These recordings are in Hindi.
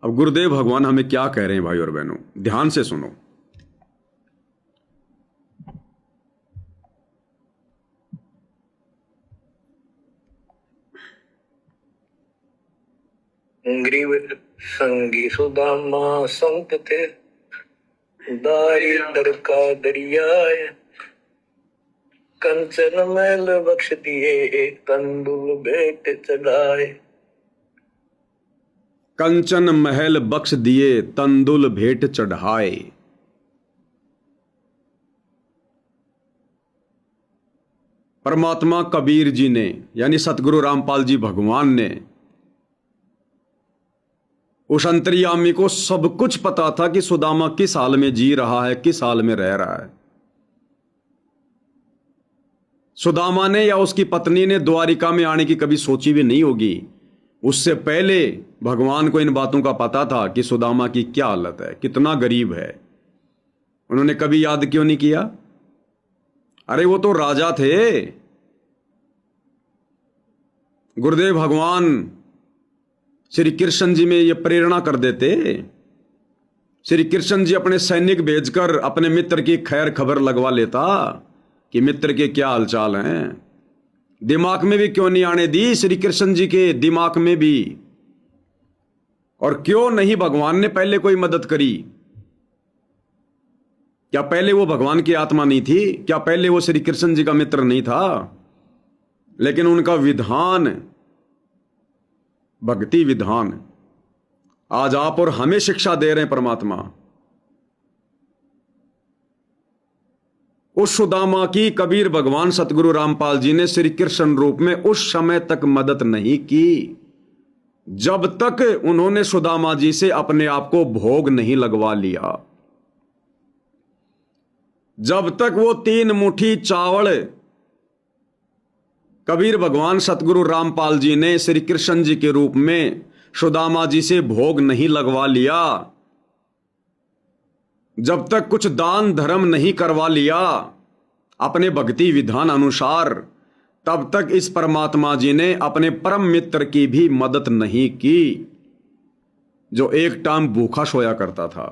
अब गुरुदेव भगवान हमें क्या कह रहे हैं भाई और बहनों, ध्यान से सुनो। ग्रीव संगी सुदामा संत थे, दारिद्र का दरिया है। कंचन मैल बख्श दिए, तंदुल भेंट चढ़ाए। कंचन महल बख्श दिए, तंदुल भेंट चढ़ाए। परमात्मा कबीर जी ने यानी सतगुरु रामपाल जी भगवान ने उस अंतर्यामी को सब कुछ पता था कि सुदामा किस हाल में जी रहा है, किस हाल में रह रहा है। सुदामा ने या उसकी पत्नी ने द्वारिका में आने की कभी सोची भी नहीं होगी। उससे पहले भगवान को इन बातों का पता था कि सुदामा की क्या हालत है, कितना गरीब है। उन्होंने कभी याद क्यों नहीं किया? अरे वो तो राजा थे। गुरुदेव भगवान श्री कृष्ण जी में ये प्रेरणा कर देते। श्री कृष्ण जी अपने सैनिक भेजकर अपने मित्र की खैर खबर लगवा लेता कि मित्र के क्या हालचाल हैं। दिमाग में भी क्यों नहीं आने दी श्री कृष्ण जी के दिमाग में भी। और क्यों नहीं भगवान ने पहले कोई मदद करी? क्या पहले वो भगवान की आत्मा नहीं थी? क्या पहले वो श्री कृष्ण जी का मित्र नहीं था? लेकिन उनका विधान, भक्ति विधान, आज आप और हमें शिक्षा दे रहे हैं परमात्मा। उस सुदामा की कबीर भगवान सतगुरु रामपाल जी ने श्री कृष्ण रूप में उस समय तक मदद नहीं की जब तक उन्होंने सुदामा जी से अपने आप को भोग नहीं लगवा लिया। जब तक वो 3 मुट्ठी चावल कबीर भगवान सतगुरु रामपाल जी ने श्री कृष्ण जी के रूप में सुदामा जी से भोग नहीं लगवा लिया, जब तक कुछ दान धर्म नहीं करवा लिया अपने भक्ति विधान अनुसार, तब तक इस परमात्मा जी ने अपने परम मित्र की भी मदद नहीं की जो एक टाइम भूखा सोया करता था।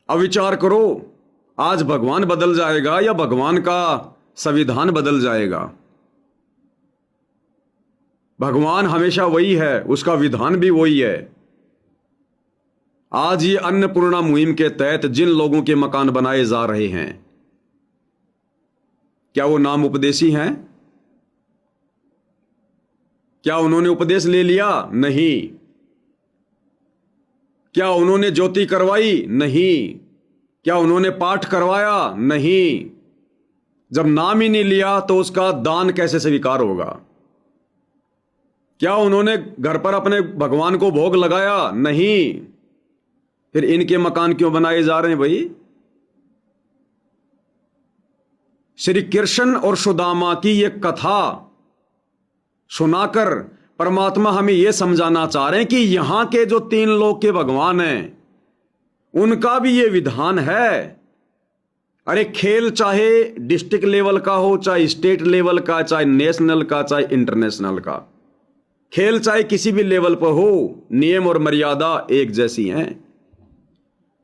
अब विचार करो, आज भगवान बदल जाएगा या भगवान का संविधान बदल जाएगा? भगवान हमेशा वही है, उसका विधान भी वही है। आज ये अन्नपूर्णा मुहिम के तहत जिन लोगों के मकान बनाए जा रहे हैं, क्या वो नाम उपदेशी हैं? क्या उन्होंने उपदेश ले लिया? नहीं। क्या उन्होंने ज्योति करवाई? नहीं। क्या उन्होंने पाठ करवाया? नहीं। जब नाम ही नहीं लिया तो उसका दान कैसे स्वीकार होगा? क्या उन्होंने घर पर अपने भगवान को भोग लगाया? नहीं। फिर इनके मकान क्यों बनाए जा रहे हैं भाई? श्री कृष्ण और सुदामा की यह कथा सुनाकर परमात्मा हमें यह समझाना चाह रहे हैं कि यहां के जो 3 लोक के भगवान हैं उनका भी यह विधान है। अरे खेल चाहे डिस्ट्रिक्ट लेवल का हो, चाहे स्टेट लेवल का, चाहे नेशनल का, चाहे इंटरनेशनल का, खेल चाहे किसी भी लेवल पर हो, नियम और मर्यादा एक जैसी हैं।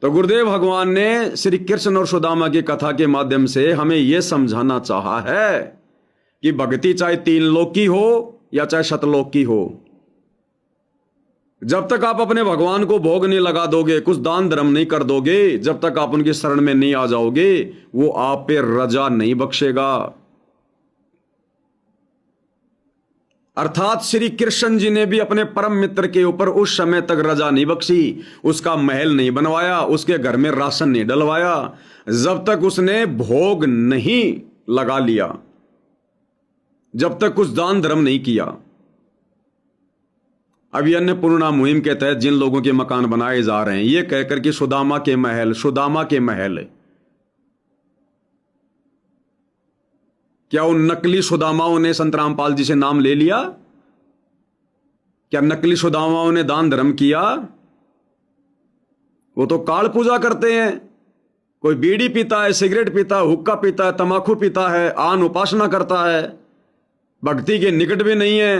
तो गुरुदेव भगवान ने श्री कृष्ण और सुदामा की कथा के माध्यम से हमें यह समझाना चाहा है कि भक्ति चाहे 3 लोक की हो या चाहे शतलोक की हो, जब तक आप अपने भगवान को भोग नहीं लगा दोगे, कुछ दान धर्म नहीं कर दोगे, जब तक आप उनकी शरण में नहीं आ जाओगे, वो आप पे रजा नहीं बख्शेगा। अर्थात श्री कृष्ण जी ने भी अपने परम मित्र के ऊपर उस समय तक रजा नहीं बख्शी, उसका महल नहीं बनवाया, उसके घर में राशन नहीं डलवाया, जब तक उसने भोग नहीं लगा लिया, जब तक कुछ दान धर्म नहीं किया। अभी अन्नपूर्णा मुहिम के तहत जिन लोगों के मकान बनाए जा रहे हैं, ये कहकर कि सुदामा के महल, सुदामा के महल, क्या उन नकली सुदामाओं ने संत रामपाल जी से नाम ले लिया? क्या नकली सुदामाओं ने दान धर्म किया? वो तो काल पूजा करते हैं। कोई बीड़ी पीता है, सिगरेट पीता है, हुक्का पीता है, तमाकू पीता है, आन उपासना करता है, भक्ति के निकट भी नहीं है।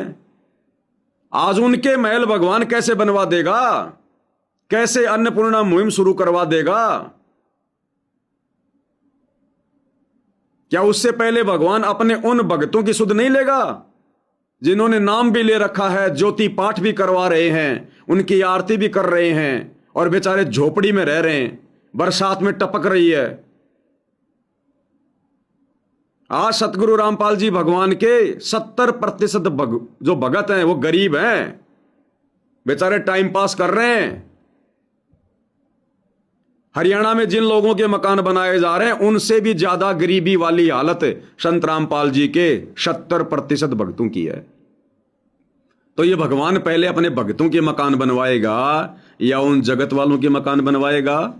आज उनके महल भगवान कैसे बनवा देगा, कैसे अन्नपूर्णा मुहिम शुरू करवा देगा? क्या उससे पहले भगवान अपने उन भक्तों की सुध नहीं लेगा जिन्होंने नाम भी ले रखा है, ज्योति पाठ भी करवा रहे हैं, उनकी आरती भी कर रहे हैं और बेचारे झोपड़ी में रह रहे हैं, बरसात में टपक रही है। आज सतगुरु रामपाल जी भगवान के 70% जो भगत हैं वो गरीब हैं, बेचारे टाइम पास कर रहे हैं। हरियाणा में जिन लोगों के मकान बनाए जा रहे हैं उनसे भी ज्यादा गरीबी वाली हालत संत रामपाल जी के 70% भक्तों की है। तो ये भगवान पहले अपने भक्तों के मकान बनवाएगा या उन जगत वालों के मकान बनवाएगा?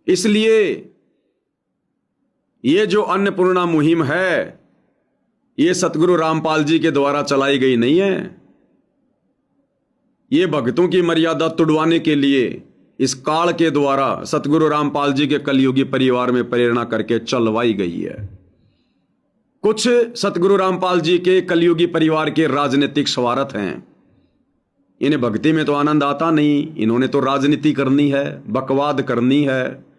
इसलिए ये जो अन्नपूर्णा मुहिम है ये सतगुरु रामपाल जी के द्वारा चलाई गई नहीं है। ये भक्तों की मर्यादा तुड़वाने के लिए इस काल के द्वारा सतगुरु रामपाल जी के कलयुगी परिवार में प्रेरणा करके चलवाई गई है। कुछ सतगुरु रामपाल जी के कलयुगी परिवार के राजनीतिक स्वार्थ हैं, इन्हें भक्ति में तो आनंद आता नहीं, इन्होंने तो राजनीति करनी है, बकवाद करनी है।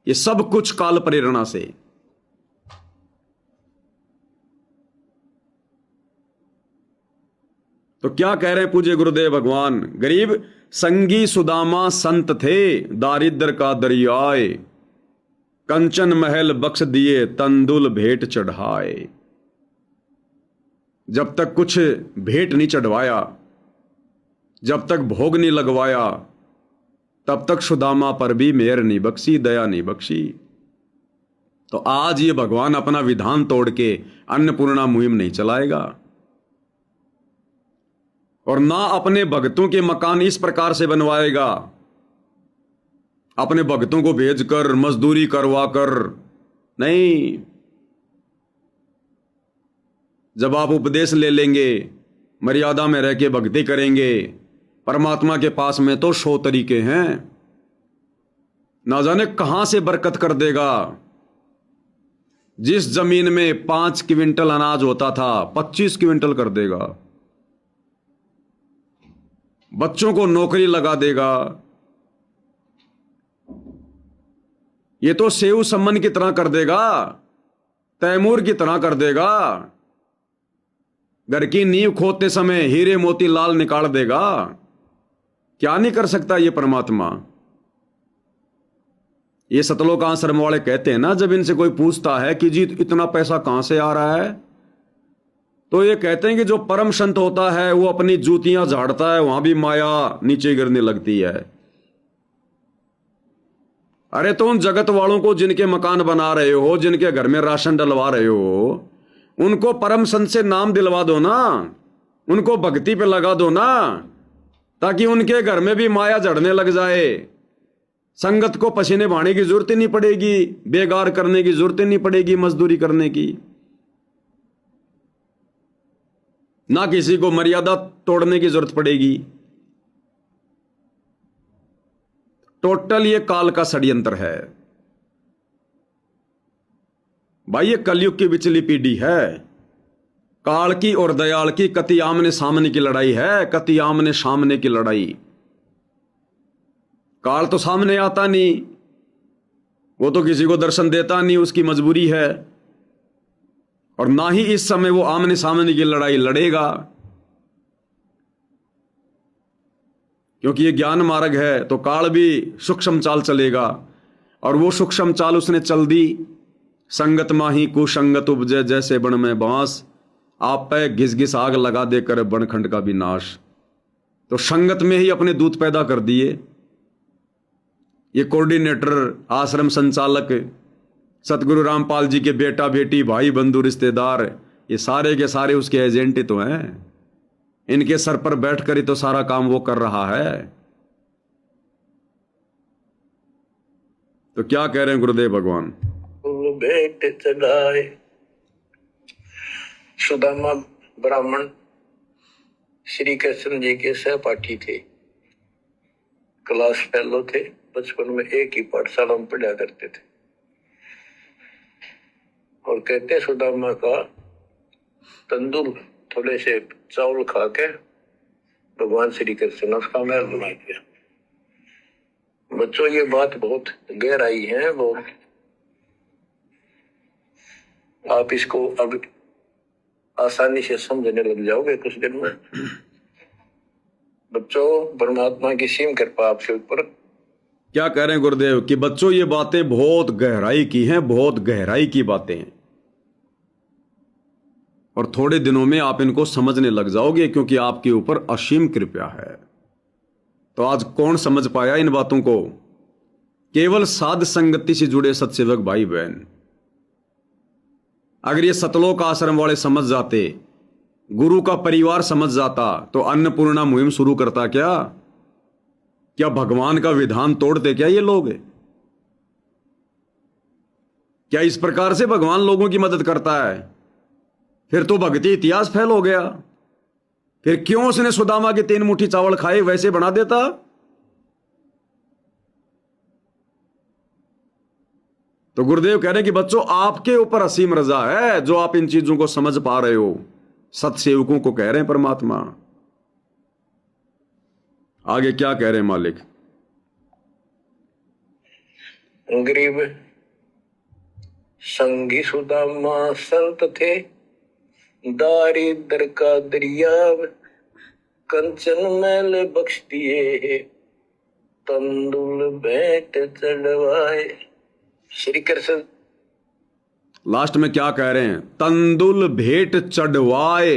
ये सब कुछ काल प्रेरणा से। तो क्या कह रहे हैं पूज्य गुरुदेव भगवान? गरीब संगी सुदामा संत थे, दारिद्र का दरियाए, कंचन महल बख्श दिए, तंदुल भेंट चढ़ाए। जब तक कुछ भेंट नहीं चढ़वाया, जब तक भोग नहीं लगवाया, तब तक सुदामा पर भी मेहर नहीं बख्शी, दया नहीं बख्शी। तो आज ये भगवान अपना विधान तोड़ के अन्नपूर्णा मुहिम नहीं चलाएगा और ना अपने भक्तों के मकान इस प्रकार से बनवाएगा, अपने भक्तों को भेजकर मजदूरी करवाकर नहीं। जब आप उपदेश ले लेंगे, मर्यादा में रह के भक्ति करेंगे, परमात्मा के पास में तो 100 तरीके हैं, ना जाने कहां से बरकत कर देगा। जिस जमीन में 5 क्विंटल अनाज होता था 25 क्विंटल कर देगा, बच्चों को नौकरी लगा देगा। ये तो सेव सम्मन की तरह कर देगा, तैमूर की तरह कर देगा। घर की नींव खोदते समय हीरे मोती लाल निकाल देगा। क्या नहीं कर सकता ये परमात्मा? ये सतलोक आश्रम वाले कहते हैं ना, जब इनसे कोई पूछता है कि जी इतना पैसा कहां से आ रहा है, तो ये कहते हैं कि जो परम संत होता है वो अपनी जूतियां झाड़ता है, वहां भी माया नीचे गिरने लगती है। अरे तो उन जगत वालों को जिनके मकान बना रहे हो, जिनके घर में राशन डलवा रहे हो, उनको परम संत से नाम दिलवा दो ना, उनको भक्ति पे लगा दो ना, ताकि उनके घर में भी माया झड़ने लग जाए। संगत को पसीने बहाने की जरूरत ही नहीं पड़ेगी, बेगार करने की जरूरत ही नहीं पड़ेगी, मजदूरी करने की, ना किसी को मर्यादा तोड़ने की जरूरत पड़ेगी। टोटल ये काल का षड्यंत्र है भाई। ये कलयुग की बिचली पीढ़ी है, काल की और दयाल की कति आमने सामने की लड़ाई है, कति आमने सामने की लड़ाई। काल तो सामने आता नहीं, वो तो किसी को दर्शन देता नहीं, उसकी मजबूरी है, और ना ही इस समय वो आमने सामने की लड़ाई लड़ेगा, क्योंकि ये ज्ञान मार्ग है। तो काल भी सूक्ष्म चाल चलेगा, और वो सूक्ष्म चाल उसने चल दी। संगत माही कुसंगत उपजे, जैसे बन में बांस, आप पे घिस घिस आग लगा देकर बनखंड का भी नाश। तो संगत में ही अपने दूत पैदा कर दिए। ये कोऑर्डिनेटर, आश्रम संचालक, सतगुरु रामपाल जी के बेटा बेटी, भाई बंधु रिश्तेदार, ये सारे के सारे उसके एजेंट ही तो हैं। इनके सर पर बैठकर ही तो सारा काम वो कर रहा है। तो क्या कह रहे हैं गुरुदेव भगवान? भेंट चढ़ाए। सुदामा ब्राह्मण श्री कृष्ण जी के सहपाठी थे, क्लास फेलो थे, बचपन में एक ही पाठशाला में पढ़ा करते थे। और कहते सुदामा का तंदूर थोड़े से चावल खा के भगवान श्री कृष्ण ने उसका महल बना दिया। बच्चों ये बात बहुत गहराई है, वो आप इसको अब आसानी से समझने लग जाओगे कुछ दिन में। बच्चों परमात्मा की सीम कृपा आपके ऊपर। क्या कह रहे हैं गुरुदेव कि बच्चों ये बातें बहुत गहराई की हैं, बहुत गहराई की बातें हैं, और थोड़े दिनों में आप इनको समझने लग जाओगे क्योंकि आपके ऊपर असीम कृपा है। तो आज कौन समझ पाया इन बातों को? केवल साध संगति से जुड़े सत्सेवक भाई बहन। अगर ये सतलोक आश्रम वाले समझ जाते, गुरु का परिवार समझ जाता, तो अन्नपूर्णा मुहिम शुरू करता क्या? क्या भगवान का विधान तोड़ते क्या ये लोग? क्या इस प्रकार से भगवान लोगों की मदद करता है? फिर तो भक्ति इतिहास फैल हो गया। फिर क्यों उसने सुदामा के 3 मुट्ठी चावल खाए? वैसे बना देता। तो गुरुदेव कह रहे हैं कि बच्चों आपके ऊपर असीम रजा है जो आप इन चीजों को समझ पा रहे हो। सत्सेवकों को कह रहे हैं परमात्मा। आगे क्या कह रहे हैं मालिक? गरीब संगी सुदामा संत थे, दारिद्र का दरियाव कंचन मैल बख्श दिए, तंदुल भेंट चढ़वाए। श्री कृष्ण लास्ट में क्या कह रहे हैं? तंदुल भेंट चढ़वाए।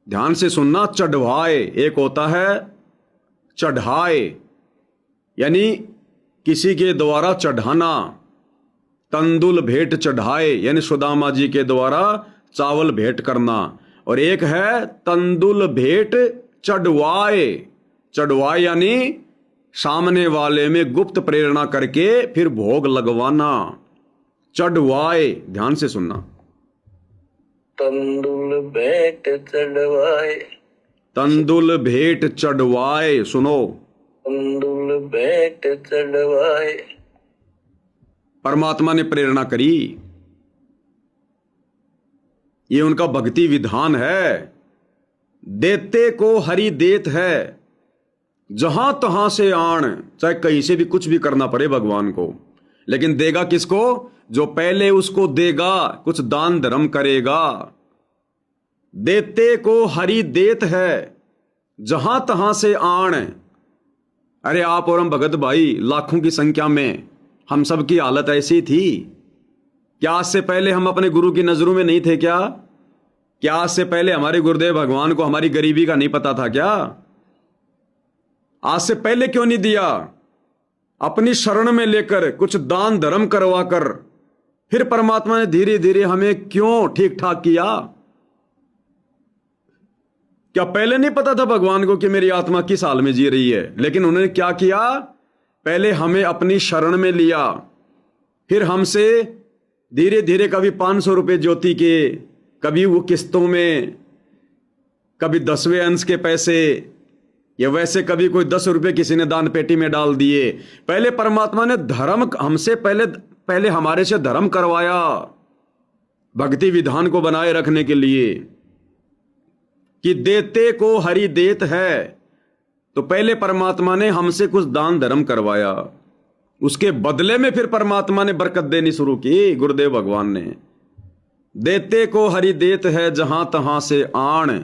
ध्यान से सुनना, चढ़वाए एक होता है चढ़ाए, यानी किसी के द्वारा चढ़ाना। तंदुल भेंट चढ़ाए यानी सुदामा जी के द्वारा चावल भेंट करना। और एक है तंदुल भेंट चढ़वाए। चढ़वाए यानी सामने वाले में गुप्त प्रेरणा करके फिर भोग लगवाना। चढ़वाए, ध्यान से सुनना। तंदुल भेंट चढ़वाए, तंदुल भेंट चढ़वाए, सुनो। तंदुल भेंट चढ़वाए। परमात्मा ने प्रेरणा करी, ये उनका भक्ति विधान है। देते को हरि देत है, जहां तहां से आण। चाहे कहीं से भी कुछ भी करना पड़े भगवान को, लेकिन देगा किसको? जो पहले उसको देगा, कुछ दान धर्म करेगा। देते को हरि देत है, जहां तहां से आण। अरे आप और हम भगत भाई लाखों की संख्या में, हम सब की हालत ऐसी थी। क्या आज से पहले हम अपने गुरु की नजरों में नहीं थे क्या? क्या आज से पहले हमारे गुरुदेव भगवान को हमारी गरीबी का नहीं पता था क्या? आज से पहले क्यों नहीं दिया? अपनी शरण में लेकर कुछ दान धर्म करवा कर फिर परमात्मा ने धीरे धीरे हमें क्यों ठीक ठाक किया? क्या पहले नहीं पता था भगवान को कि मेरी आत्मा किस हाल में जी रही है? लेकिन उन्होंने क्या किया? पहले हमें अपनी शरण में लिया, फिर हमसे धीरे धीरे कभी 500 रुपए ज्योति के, कभी वो किस्तों में, कभी 10वें अंश के पैसे, या वैसे कभी कोई 10 रुपए किसी ने दान पेटी में डाल दिए। पहले परमात्मा ने धर्म हमसे पहले हमारे से धर्म करवाया, भक्ति विधान को बनाए रखने के लिए कि देते को हरि देत है। तो पहले परमात्मा ने हमसे कुछ दान धर्म करवाया, उसके बदले में फिर परमात्मा ने बरकत देनी शुरू की। गुरुदेव भगवान ने देते को हरि देत है, जहां तहां से आण।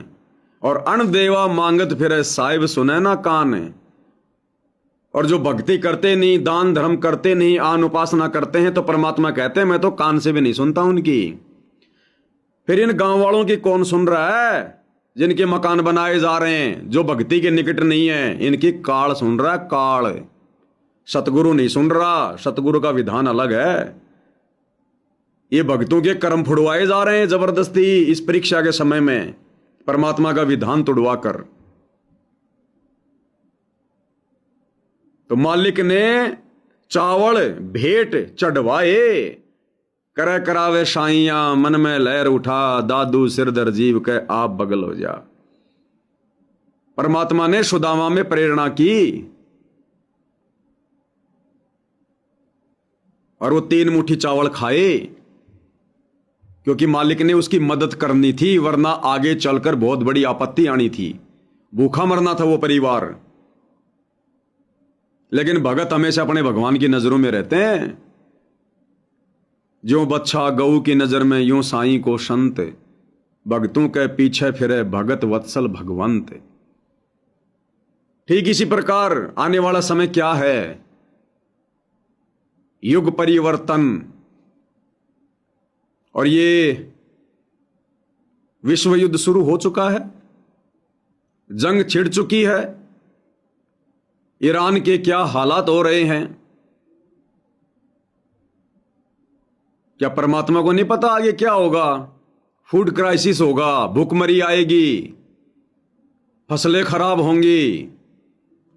और अण देवा मांगत फिर साहिब सुने ना कान। और जो भक्ति करते नहीं, दान धर्म करते नहीं, आन उपासना करते हैं, तो परमात्मा कहते हैं मैं तो कान से भी नहीं सुनता उनकी। फिर इन गांव वालों की कौन सुन रहा है? जिनके मकान बनाए जा रहे हैं, जो भक्ति के निकट नहीं है, इनकी काल सुन रहा है, काल। सतगुरु नहीं सुन रहा, सतगुरु का विधान अलग है। ये भक्तों के कर्म फुड़वाए जा रहे हैं जबरदस्ती इस परीक्षा के समय में, परमात्मा का विधान तोड़वा कर। तो मालिक ने चावल भेंट चढ़वाए, करे करावे साइया, मन में लहर उठा, दादू सिरदर जीव के आप बगल हो जा। परमात्मा ने सुदामा में प्रेरणा की, और वो 3 मुट्ठी चावल खाए। क्योंकि मालिक ने उसकी मदद करनी थी, वरना आगे चलकर बहुत बड़ी आपत्ति आनी थी, भूखा मरना था वो परिवार। लेकिन भगत हमेशा अपने भगवान की नजरों में रहते हैं। ज्यों बच्चा गऊ की नजर में, यूं साईं को संत, भगतों के पीछे फिरे भगत वत्सल भगवंत। ठीक इसी प्रकार आने वाला समय क्या है? युग परिवर्तन, और ये विश्व युद्ध शुरू हो चुका है, जंग छिड़ चुकी है। ईरान के क्या हालात हो रहे हैं, क्या परमात्मा को नहीं पता आगे क्या होगा? फूड क्राइसिस होगा, भूखमरी आएगी, फसलें खराब होंगी,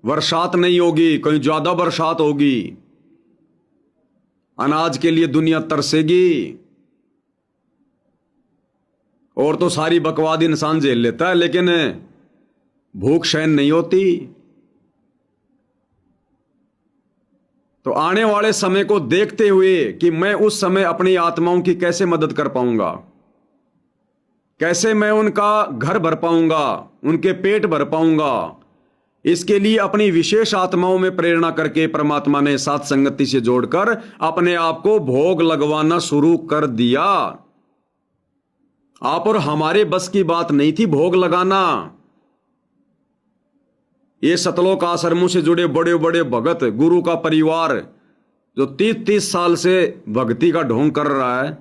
बरसात नहीं होगी, कहीं ज्यादा बरसात होगी, अनाज के लिए दुनिया तरसेगी। और तो सारी बकवाद इंसान झेल लेता है, लेकिन भूख सहन नहीं होती। तो आने वाले समय को देखते हुए कि मैं उस समय अपनी आत्माओं की कैसे मदद कर पाऊंगा, कैसे मैं उनका घर भर पाऊंगा, उनके पेट भर पाऊंगा, इसके लिए अपनी विशेष आत्माओं में प्रेरणा करके परमात्मा ने साथ संगति से जोड़कर अपने आप को भोग लगवाना शुरू कर दिया। आप और हमारे बस की बात नहीं थी भोग लगाना। ये सतलोक आश्रमों से जुड़े बड़े बड़े भगत, गुरु का परिवार जो 30-30 साल से भक्ति का ढोंग कर रहा है,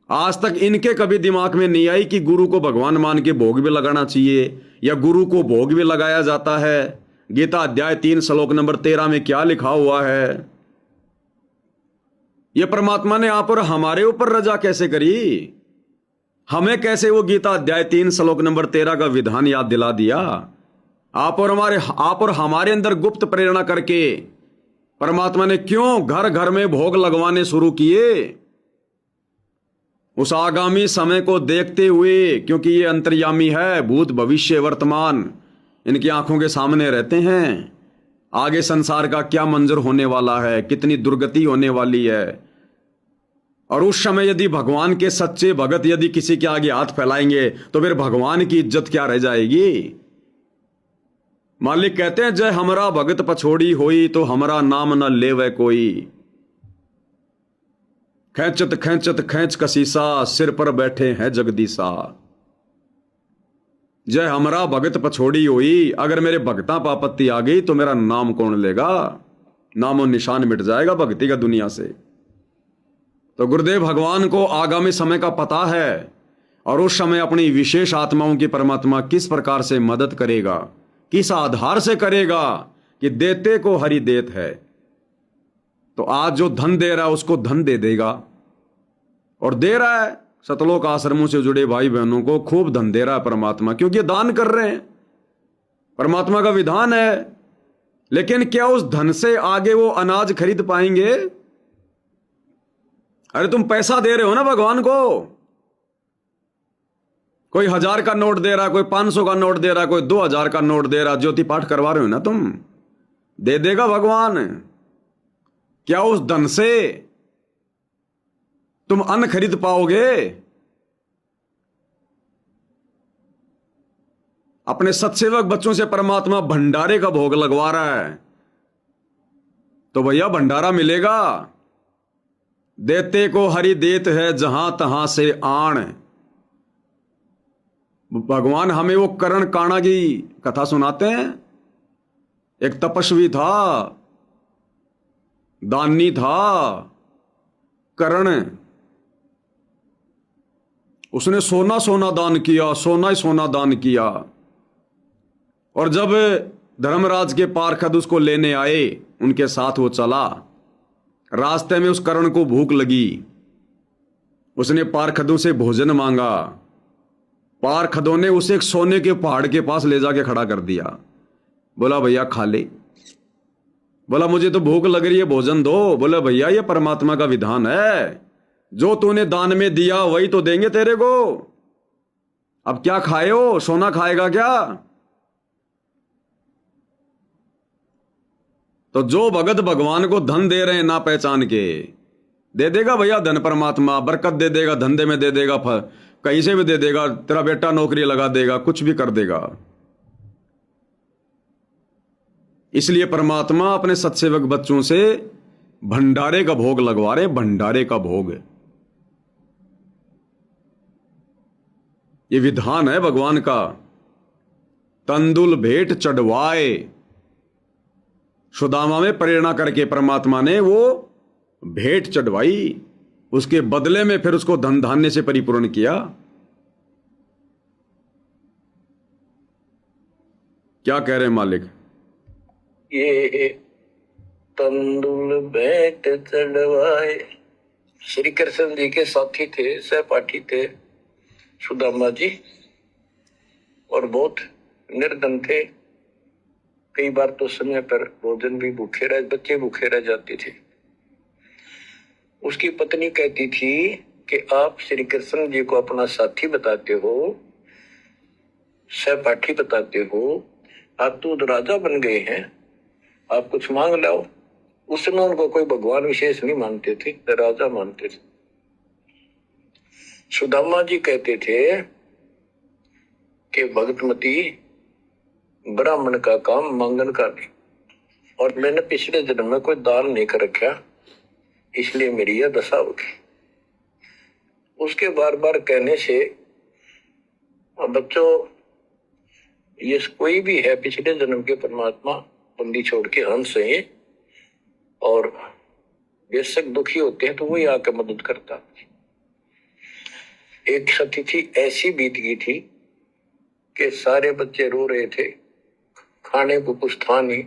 आज तक इनके कभी दिमाग में नहीं आई कि गुरु को भगवान मान के भोग भी लगाना चाहिए, या गुरु को भोग भी लगाया जाता है। गीता अध्याय 3 श्लोक नंबर 13 में क्या लिखा हुआ है? यह परमात्मा ने आप और हमारे ऊपर रजा कैसे करी? हमें कैसे वो गीता अध्याय 3 श्लोक नंबर 13 का विधान याद दिला दिया? आप और हमारे अंदर गुप्त प्रेरणा करके परमात्मा ने क्यों घर घर में भोग लगवाने शुरू किए? उस आगामी समय को देखते हुए, क्योंकि ये अंतर्यामी है, भूत भविष्य वर्तमान इनकी आंखों के सामने रहते हैं। आगे संसार का क्या मंजर होने वाला है, कितनी दुर्गति होने वाली है। और उस समय यदि भगवान के सच्चे भगत यदि किसी के आगे हाथ फैलाएंगे तो फिर भगवान की इज्जत क्या रह जाएगी? मालिक कहते हैं, जय हमरा भगत पछोड़ी होई, तो हमरा नाम न लेवे कोई। खेचत खेचत खेच कसीसा, सिर पर बैठे हैं जगदीसा। जय हमरा भगत पछोड़ी होई, अगर मेरे भगता पापत्ति आ गई तो मेरा नाम कौन लेगा? नामो निशान मिट जाएगा भक्ति का दुनिया से। तो गुरुदेव भगवान को आगामी समय का पता है, और उस समय अपनी विशेष आत्माओं की परमात्मा किस प्रकार से मदद करेगा, किस आधार से करेगा कि देते को हरि देत है। तो आज जो धन दे रहा है उसको धन दे देगा, और दे रहा है। सतलोक आश्रमों से जुड़े भाई बहनों को खूब धन दे रहा है परमात्मा, क्योंकि दान कर रहे हैं, परमात्मा का विधान है। लेकिन क्या उस धन से आगे वो अनाज खरीद पाएंगे? अरे तुम पैसा दे रहे हो ना भगवान को, कोई 1000 का नोट दे रहा, कोई 500 का नोट दे रहा, कोई 2000 का नोट दे रहा, ज्योति पाठ करवा रहे हो ना तुम, दे देगा भगवान। क्या उस धन से तुम अन्न खरीद पाओगे? अपने सत्सेवक बच्चों से परमात्मा भंडारे का भोग लगवा रहा है, तो भैया भंडारा मिलेगा। देते को हरि देत है, जहां तहां से आण। भगवान हमें वो कर्ण काणा की कथा सुनाते हैं। एक तपस्वी था, दानी था, कर्ण। उसने सोना सोना दान किया, सोना ही सोना दान किया। और जब धर्मराज के पार्षद उसको लेने आए, उनके साथ वो चला। रास्ते में उस कर्ण को भूख लगी, उसने पार्षदों से भोजन मांगा। पार्षदों ने उसे एक सोने के पहाड़ के पास ले जाके खड़ा कर दिया। बोला भैया खा ले। बोला मुझे तो भूख लग रही है, भोजन दो। बोले भैया ये परमात्मा का विधान है, जो तूने दान में दिया वही तो देंगे तेरे को। अब क्या खाए हो, सोना खाएगा क्या? तो जो भगत भगवान को धन दे रहे हैं ना पहचान के, दे देगा भैया धन, परमात्मा बरकत दे देगा, धंधे में दे देगा, कहीं से भी दे देगा, तेरा बेटा नौकरी लगा देगा, कुछ भी कर देगा। इसलिए परमात्मा अपने सत्सेवक बच्चों से भंडारे का भोग लगवा रहे, भंडारे का भोग। ये विधान है भगवान का। तंदुल भेंट चढ़वाए, सुदामा में प्रेरणा करके परमात्मा ने वो भेंट चढ़वाई, उसके बदले में फिर उसको धन धान्य से परिपूर्ण किया। क्या कह रहे हैं मालिक? ये तंदुल भेंट चढ़वाए, श्री कृष्ण जी के साथी थे, सहपाठी थे सुदामा जी, और बहुत निर्धन थे। कई बार तो समय पर भोजन भी भूखे रह, बच्चे भूखे रह जाते थे। उसकी पत्नी कहती थी कि आप श्री कृष्ण जी को अपना साथी बताते हो, सहपाठी बताते हो, आप तो राजा बन गए हैं, आप कुछ मांग लाओ। उस समय उनको कोई भगवान विशेष नहीं मानते थे, राजा मानते थे। सुदामा जी कहते थे कि भगतमती, ब्राह्मण का काम मांगन का नहीं, और मैंने पिछले जन्म में कोई दान नहीं कर रखा, इसलिए मेरी यह दशा होगी। उसके बार बार कहने से, बच्चों ये कोई भी है पिछले जन्म के परमात्मा, बंदी छोड़ के हंस है, और बेशक दुखी होते हैं तो वही आकर मदद करता। एक सती थी, ऐसी बीत गई थी कि सारे बच्चे रो रहे थे, खाने को कुछ था नहीं,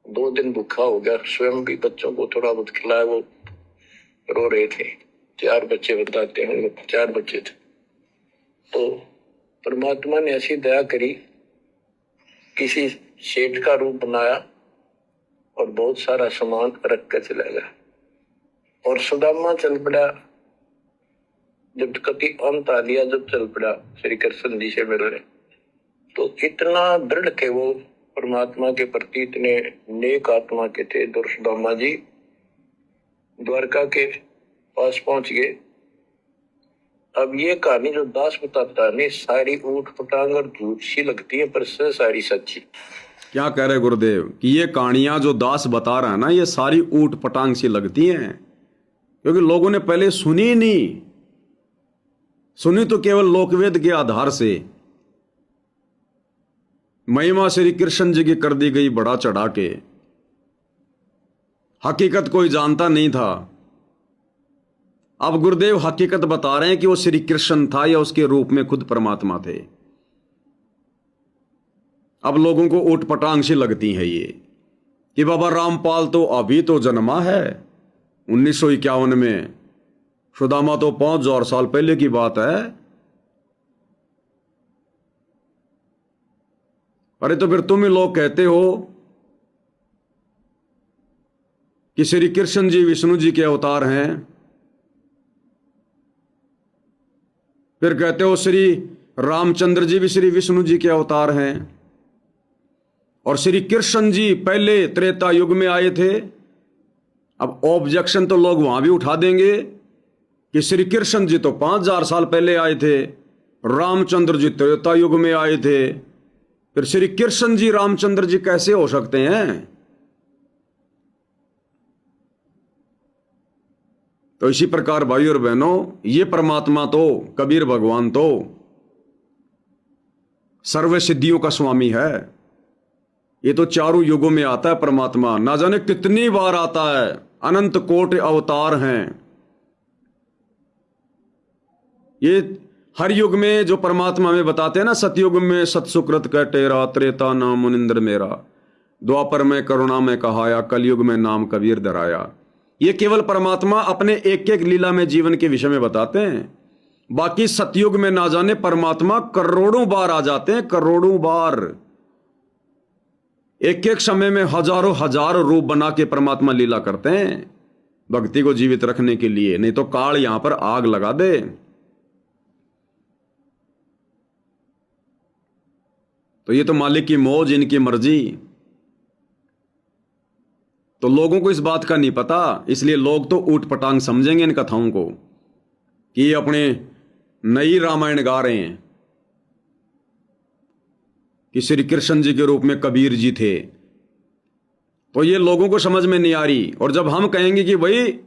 2 दिन भूखा हो गया, स्वयं भी बच्चों को थोड़ा बहुत खिलाया, वो रो रहे थे। 4 बच्चे बताते हैं, 4 बच्चे थे। तो परमात्मा ने ऐसी दया करी, किसी सेठ का रूप बनाया और बहुत सारा सामान रख कर चला गया, और सुदामा चल पड़ा। जब कति अंत आ लिया, जब चल पड़ा श्री कृष्ण जी से मिलने, तो इतना दृढ़ थे वो परमात्मा के प्रति, इतने नेक आत्मा के थे। सुदामा जी द्वारका के पास पहुंच गए। अब ये कहानी जो दास बताता है, सारी ऊट पटांग और झूठ सी लगती है, पर सारी सच्ची। क्या कह रहे गुरुदेव कि ये कहानियां जो दास बता रहा है ना, ये सारी ऊट पटांग सी लगती हैं, क्योंकि लोगों ने पहले सुनी नहीं, सुनी तो केवल लोकवेद के आधार से। महिमा श्री कृष्ण जी की कर दी गई बढ़ा चढ़ा के, हकीकत कोई जानता नहीं था। अब गुरुदेव हकीकत बता रहे हैं कि वो श्री कृष्ण था या उसके रूप में खुद परमात्मा थे। अब लोगों को ऊट पटांग सी लगती है ये कि बाबा रामपाल तो अभी तो जन्मा है 1951 में, सुदामा तो 5000 साल पहले की बात है। अरे तो फिर तुम ही लोग कहते हो कि श्री कृष्ण जी विष्णु जी के अवतार हैं, फिर कहते हो श्री रामचंद्र जी भी श्री विष्णु जी के अवतार हैं, और श्री कृष्ण जी पहले त्रेता युग में आए थे। अब ऑब्जेक्शन तो लोग वहां भी उठा देंगे कि श्री कृष्ण जी तो 5000 साल पहले आए थे, रामचंद्र जी त्रेता युग में आए थे, फिर श्री कृष्ण जी रामचंद्र जी कैसे हो सकते हैं? तो इसी प्रकार भाई और बहनों, ये परमात्मा तो, कबीर भगवान तो सर्व सिद्धियों का स्वामी है। ये तो चारों युगों में आता है परमात्मा, ना जाने कितनी बार आता है, अनंत कोटि अवतार हैं। ये हर युग में जो परमात्मा में बताते हैं ना, सतयुग में सतसुकृत कह टेरा, त्रेता नाम मुनिंद्र मेरा, द्वापर में करुणा में कहाया, कलयुग में नाम कबीर धराया। ये केवल परमात्मा अपने एक एक लीला में जीवन के विषय में बताते हैं। बाकी सतयुग में ना जाने परमात्मा करोड़ों बार आ जाते हैं, करोड़ों बार। एक एक समय में हजारों हजार रूप बना के परमात्मा लीला करते हैं भक्ति को जीवित रखने के लिए, नहीं तो काल यहां पर आग लगा दे। तो ये तो मालिक की मौज, इनकी मर्जी। तो लोगों को इस बात का नहीं पता, इसलिए लोग तो ऊट पटांग समझेंगे इन कथाओं को कि ये अपने नई रामायण गा रहे हैं कि श्री कृष्ण जी के रूप में कबीर जी थे। तो ये लोगों को समझ में नहीं आ रही। और जब हम कहेंगे कि भाई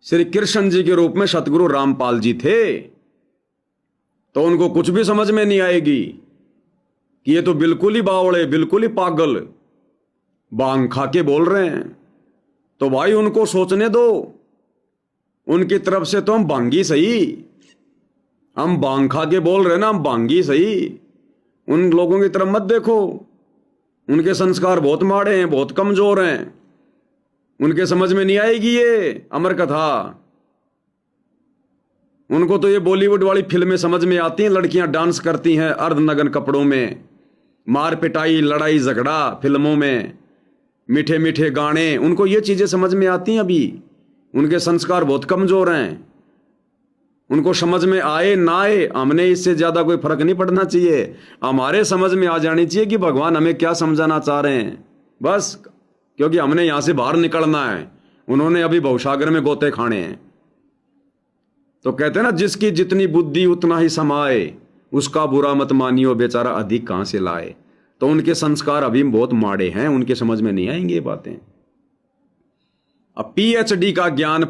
श्री कृष्ण जी के रूप में सतगुरु रामपाल जी थे, तो उनको कुछ भी समझ में नहीं आएगी कि ये तो बिल्कुल ही बावड़े, बिल्कुल ही पागल, बांग खा के बोल रहे हैं। तो भाई उनको सोचने दो, उनकी तरफ से तो हम बांगी सही, हम बांग खा के बोल रहे हैं ना, हम बांगी सही। उन लोगों की तरफ मत देखो, उनके संस्कार बहुत माड़े हैं, बहुत कमजोर हैं, उनके समझ में नहीं आएगी ये अमर कथा। उनको तो ये बॉलीवुड वाली फिल्में समझ में आती हैं, लड़कियां डांस करती हैं अर्धनग्न कपड़ों में, मार पिटाई, लड़ाई झगड़ा फिल्मों में, मीठे मीठे गाने, उनको ये चीजें समझ में आती हैं। अभी उनके संस्कार बहुत कमजोर हैं। उनको समझ में आए ना आए, हमने इससे ज्यादा कोई फर्क नहीं पड़ना चाहिए। हमारे समझ में आ जानी चाहिए कि भगवान हमें क्या समझाना चाह रहे हैं, बस। क्योंकि हमने यहां से बाहर निकलना है, उन्होंने अभी भवसागर में गोते खाने हैं। तो कहते हैं ना, जिसकी जितनी बुद्धि उतना ही समाए, उसका बुरा मत मानियो, बेचारा अधिक कहां से लाए। तो उनके संस्कार अभी बहुत माड़े हैं, उनके समझ में नहीं आएंगे ये बातें। अब पीएचडी का ज्ञान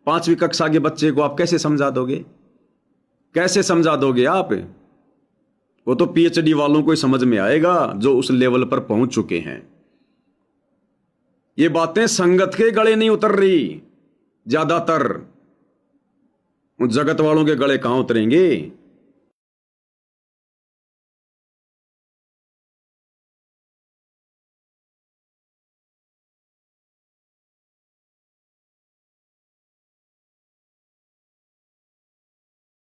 पांचवी कक्षा के बच्चे को आप कैसे समझा दोगे? कैसे समझा दोगे आप? वो तो पीएचडी वालों को ही समझ में आएगा जो उस लेवल पर पहुंच चुके हैं। ये बातें संगत के गले नहीं उतर रही, ज्यादातर जगत वालों के गले कहां उतरेंगे?